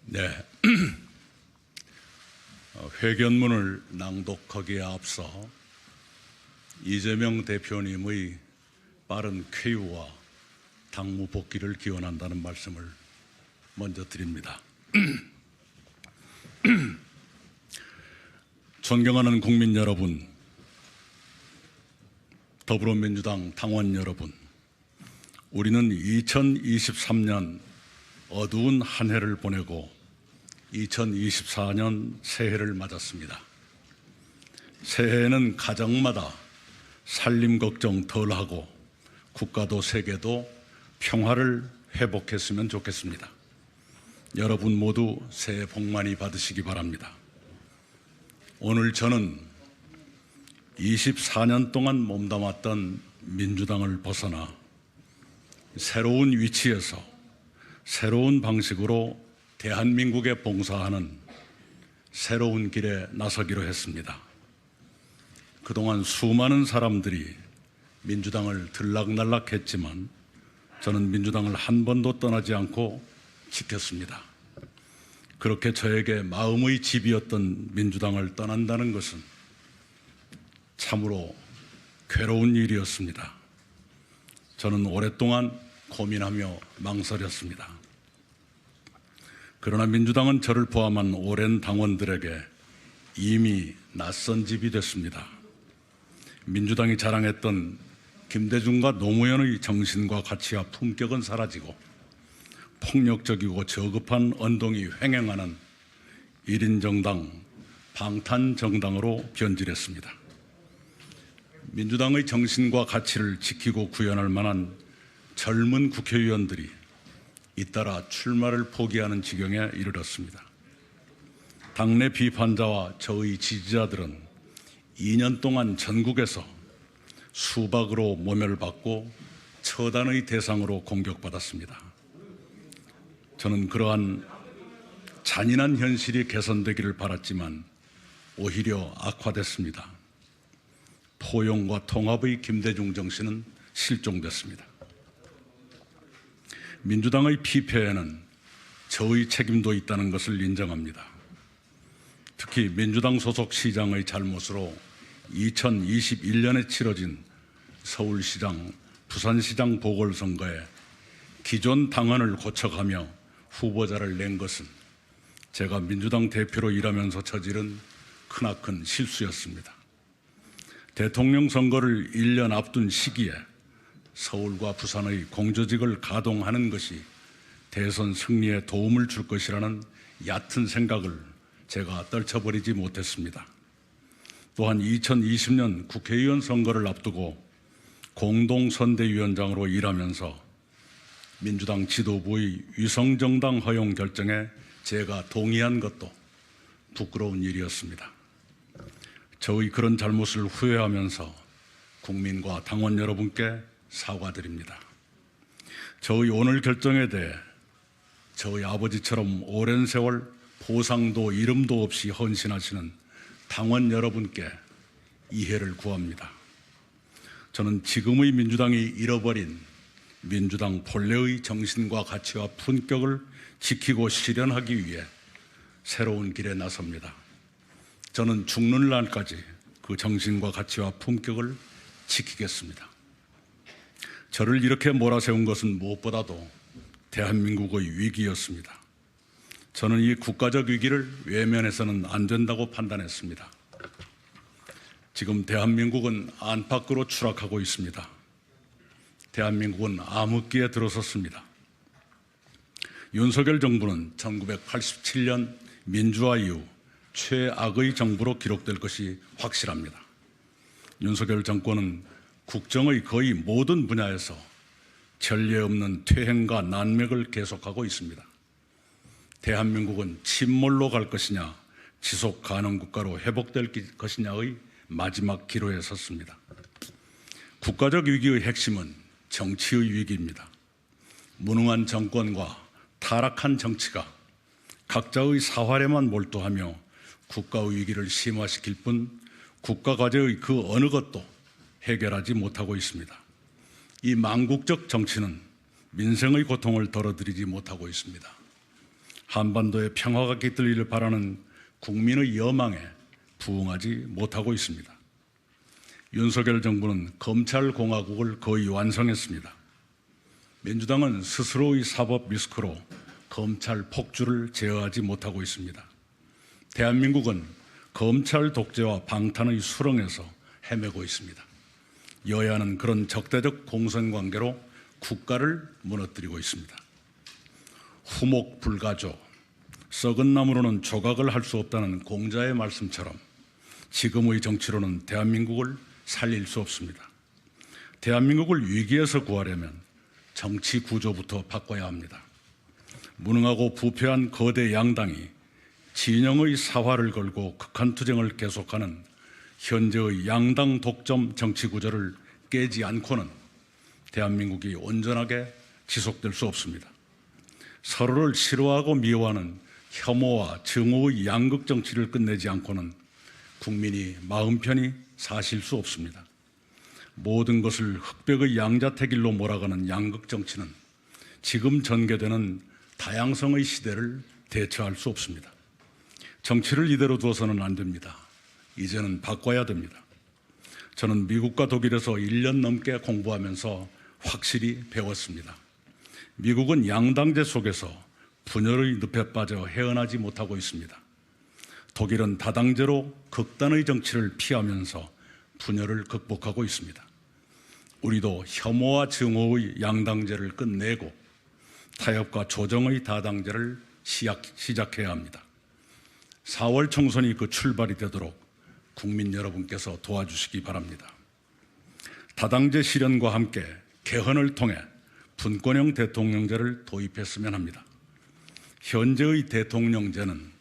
네. 회견문을 낭독하기에 앞서 이재명 대표님의 빠른 쾌유와 당무 복귀를 기원한다는 말씀을 먼저 드립니다. 존경하는 국민 여러분, 더불어민주당 당원 여러분, 우리는 2023년 어두운 한 해를 보내고 2024년 새해를 맞았습니다. 새해에는 가정마다 살림 걱정 덜하고 국가도 세계도 평화를 회복했으면 좋겠습니다. 여러분 모두 새해 복 많이 받으시기 바랍니다. 오늘 저는 24년 동안 몸담았던 민주당을 벗어나 새로운 위치에서 새로운 방식으로 대한민국에 봉사하는 새로운 길에 나서기로 했습니다. 그동안 수많은 사람들이 민주당을 들락날락했지만 저는 민주당을 한 번도 떠나지 않고 지켰습니다. 그렇게 저에게 마음의 집이었던 민주당을 떠난다는 것은 참으로 괴로운 일이었습니다. 저는 오랫동안 고민하며 망설였습니다. 그러나 민주당은 저를 포함한 오랜 당원들에게 이미 낯선 집이 됐습니다. 민주당이 자랑했던 김대중과 노무현의 정신과 가치와 품격은 사라지고 폭력적이고 저급한 언동이 횡행하는 1인 정당, 방탄 정당으로 변질했습니다. 민주당의 정신과 가치를 지키고 구현할 만한 젊은 국회의원들이 잇따라 출마를 포기하는 지경에 이르렀습니다. 당내 비판자와 저의 지지자들은 2년 동안 전국에서 수박으로 모멸받고 처단의 대상으로 공격받았습니다. 저는 그러한 잔인한 현실이 개선되기를 바랐지만 오히려 악화됐습니다. 포용과 통합의 김대중 정신은 실종됐습니다. 민주당의 피폐에는 저의 책임도 있다는 것을 인정합니다. 특히 민주당 소속 시장의 잘못으로 2021년에 치러진 서울시장, 부산시장 보궐선거에 기존 당헌을 고쳐가며 후보자를 낸 것은 제가 민주당 대표로 일하면서 저지른 크나큰 실수였습니다. 대통령 선거를 1년 앞둔 시기에 서울과 부산의 공조직을 가동하는 것이 대선 승리에 도움을 줄 것이라는 얕은 생각을 제가 떨쳐버리지 못했습니다. 또한 2020년 국회의원 선거를 앞두고 공동선대위원장으로 일하면서 민주당 지도부의 위성정당 허용 결정에 제가 동의한 것도 부끄러운 일이었습니다. 저의 그런 잘못을 후회하면서 국민과 당원 여러분께 사과드립니다. 저의 오늘 결정에 대해 저의 아버지처럼 오랜 세월 보상도 이름도 없이 헌신하시는 당원 여러분께 이해를 구합니다. 저는 지금의 민주당이 잃어버린 민주당 본래의 정신과 가치와 품격을 지키고 실현하기 위해 새로운 길에 나섭니다. 저는 죽는 날까지 그 정신과 가치와 품격을 지키겠습니다. 저를 이렇게 몰아세운 것은 무엇보다도 대한민국의 위기였습니다. 저는 이 국가적 위기를 외면해서는 안 된다고 판단했습니다. 지금 대한민국은 안팎으로 추락하고 있습니다. 대한민국은 암흑기에 들어섰습니다. 윤석열 정부는 1987년 민주화 이후 최악의 정부로 기록될 것이 확실합니다. 윤석열 정권은 국정의 거의 모든 분야에서 전례 없는 퇴행과 난맥을 계속하고 있습니다. 대한민국은 침몰로 갈 것이냐, 지속 가능 국가로 회복될 것이냐의 마지막 기로에 섰습니다. 국가적 위기의 핵심은 정치의 위기입니다. 무능한 정권과 타락한 정치가 각자의 사활에만 몰두하며 국가의 위기를 심화시킬 뿐 국가 과제의 그 어느 것도 해결하지 못하고 있습니다. 이 망국적 정치는 민생의 고통을 덜어드리지 못하고 있습니다. 한반도의 평화가 깃들기를 바라는 국민의 여망에 부응하지 못하고 있습니다. 윤석열 정부는 검찰공화국을 거의 완성했습니다. 민주당은 스스로의 사법 리스크로 검찰 폭주를 제어하지 못하고 있습니다. 대한민국은 검찰 독재와 방탄의 수렁에서 헤매고 있습니다. 여야는 그런 적대적 공선관계로 국가를 무너뜨리고 있습니다. 후목불가조, 썩은 나무로는 조각을 할 수 없다는 공자의 말씀처럼 지금의 정치로는 대한민국을 살릴 수 없습니다. 대한민국을 위기에서 구하려면 정치 구조부터 바꿔야 합니다. 무능하고 부패한 거대 양당이 진영의 사활을 걸고 극한투쟁을 계속하는 현재의 양당 독점 정치 구조를 깨지 않고는 대한민국이 온전하게 지속될 수 없습니다. 서로를 싫어하고 미워하는 혐오와 증오의 양극 정치를 끝내지 않고는 국민이 마음 편히 사실 수 없습니다. 모든 것을 흑백의 양자택일로 몰아가는 양극 정치는 지금 전개되는 다양성의 시대를 대처할 수 없습니다. 정치를 이대로 두어서는 안 됩니다. 이제는 바꿔야 됩니다. 저는 미국과 독일에서 1년 넘게 공부하면서 확실히 배웠습니다. 미국은 양당제 속에서 분열의 늪에 빠져 헤어나지 못하고 있습니다. 독일은 다당제로 극단의 정치를 피하면서 분열을 극복하고 있습니다. 우리도 혐오와 증오의 양당제를 끝내고 타협과 조정의 다당제를 시작해야 합니다. 4월 총선이 그 출발이 되도록 국민 여러분께서 도와주시기 바랍니다. 다당제 실현과 함께 개헌을 통해 분권형 대통령제를 도입했으면 합니다. 현재의 대통령제는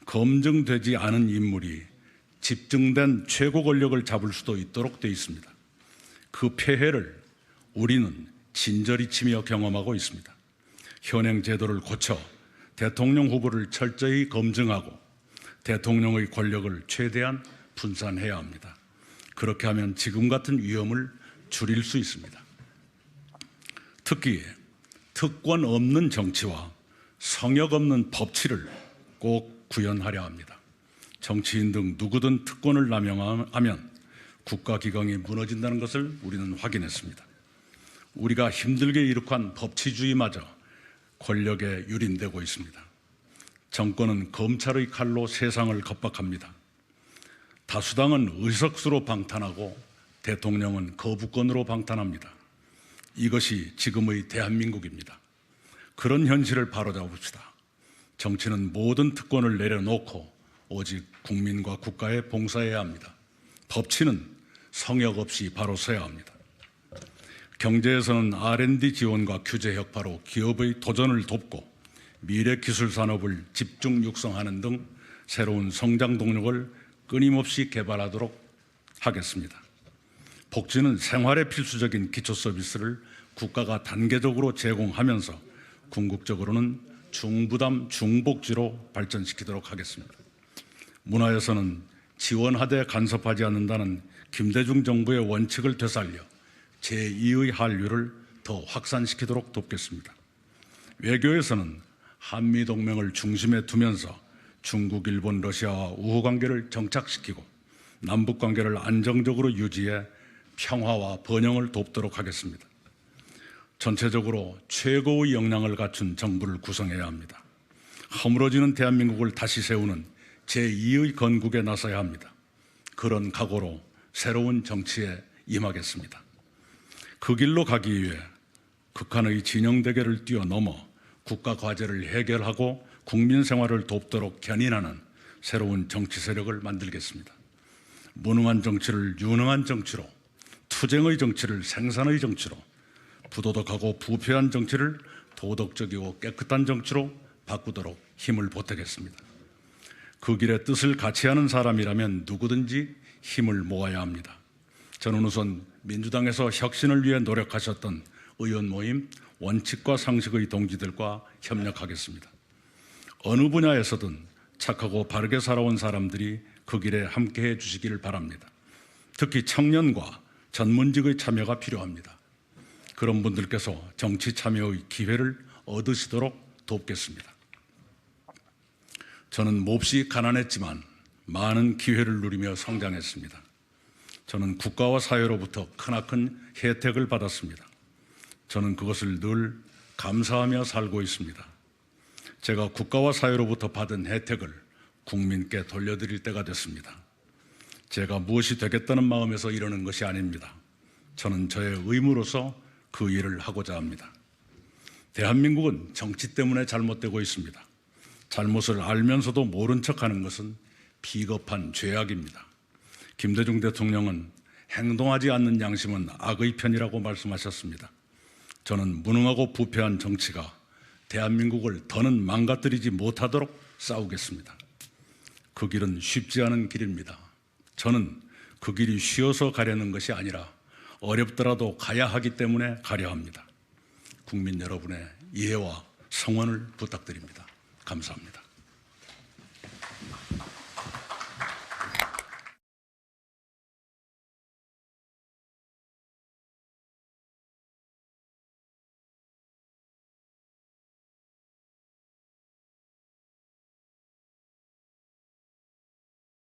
검증되지 않은 인물이 집중된 최고 권력을 잡을 수도 있도록 되어 있습니다. 그 폐해를 우리는 진저리 치며 경험하고 있습니다. 현행 제도를 고쳐 대통령 후보를 철저히 검증하고 대통령의 권력을 최대한 분산해야 합니다. 그렇게 하면 지금 같은 위험을 줄일 수 있습니다. 특히 특권 없는 정치와 성역 없는 법치를 꼭 구현하려 합니다. 정치인 등 누구든 특권을 남용하면 국가기강이 무너진다는 것을 우리는 확인했습니다. 우리가 힘들게 이룩한 법치주의마저 권력에 유린되고 있습니다. 정권은 검찰의 칼로 세상을 겁박합니다. 다수당은 의석수로 방탄하고 대통령은 거부권으로 방탄합니다. 이것이 지금의 대한민국입니다. 그런 현실을 바로잡읍시다. 정치는 모든 특권을 내려놓고 오직 국민과 국가에 봉사해야 합니다. 법치는 성역 없이 바로 서야 합니다. 경제에서는 R&D 지원과 규제 혁파로 기업의 도전을 돕고 미래 기술 산업을 집중 육성하는 등 새로운 성장 동력을 끊임없이 개발하도록 하겠습니다. 복지는 생활에 필수적인 기초 서비스를 국가가 단계적으로 제공하면서 궁극적으로는 중부담 중복지로 발전시키도록 하겠습니다. 문화에서는 지원하되 간섭하지 않는다는 김대중 정부의 원칙을 되살려 제2의 한류를 더 확산시키도록 돕겠습니다. 외교에서는 한미동맹을 중심에 두면서 중국, 일본, 러시아와 우호관계를 정착시키고 남북관계를 안정적으로 유지해 평화와 번영을 돕도록 하겠습니다. 전체적으로 최고의 역량을 갖춘 정부를 구성해야 합니다. 허물어지는 대한민국을 다시 세우는 제2의 건국에 나서야 합니다. 그런 각오로 새로운 정치에 임하겠습니다. 그 길로 가기 위해 극한의 진영 대결을 뛰어넘어 국가 과제를 해결하고 국민 생활을 돕도록 견인하는 새로운 정치 세력을 만들겠습니다. 무능한 정치를 유능한 정치로, 투쟁의 정치를 생산의 정치로, 부도덕하고 부패한 정치를 도덕적이고 깨끗한 정치로 바꾸도록 힘을 보태겠습니다. 그 길의 뜻을 같이 하는 사람이라면 누구든지 힘을 모아야 합니다. 저는 우선 민주당에서 혁신을 위해 노력하셨던 의원 모임 원칙과 상식의 동지들과 협력하겠습니다. 어느 분야에서든 착하고 바르게 살아온 사람들이 그 길에 함께해 주시기를 바랍니다. 특히 청년과 전문직의 참여가 필요합니다. 그런 분들께서 정치 참여의 기회를 얻으시도록 돕겠습니다. 저는 몹시 가난했지만 많은 기회를 누리며 성장했습니다. 저는 국가와 사회로부터 크나큰 혜택을 받았습니다. 저는 그것을 늘 감사하며 살고 있습니다. 제가 국가와 사회로부터 받은 혜택을 국민께 돌려드릴 때가 됐습니다. 제가 무엇이 되겠다는 마음에서 이러는 것이 아닙니다. 저는 저의 의무로서 그 일을 하고자 합니다. 대한민국은 정치 때문에 잘못되고 있습니다. 잘못을 알면서도 모른 척하는 것은 비겁한 죄악입니다. 김대중 대통령은 행동하지 않는 양심은 악의 편이라고 말씀하셨습니다. 저는 무능하고 부패한 정치가 대한민국을 더는 망가뜨리지 못하도록 싸우겠습니다. 그 길은 쉽지 않은 길입니다. 저는 그 길이 쉬워서 가려는 것이 아니라 어렵더라도 가야 하기 때문에 가려 합니다. 국민 여러분의 이해와 성원을 부탁드립니다. 감사합니다.